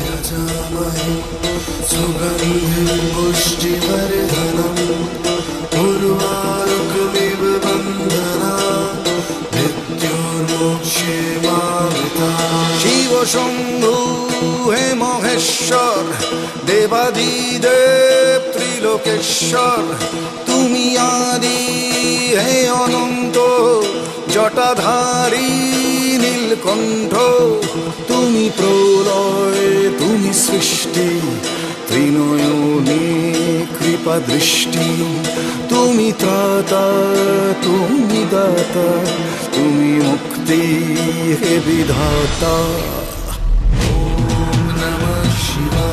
यजामहे सुगन्धिं पुष्टिवर्धनम् उर्वारुकमिव बन्धनात् मृत्योर्मोक्षेमामृतात्। शिव शम्भु हे महेश्वर देवादिदेव ত্রিলোকেশ্বর, তুমি আদি হে অনন্ত জটাধারী নীলকণ্ঠ, তুমি প্রলয় তুমি সৃষ্টি ত্রিনয়নে কৃপা দৃষ্টি, তুমি ত্রাতা তুমি দাতা তুমি মুক্তি হে বিধাতা। ওম নমঃ শিবায়।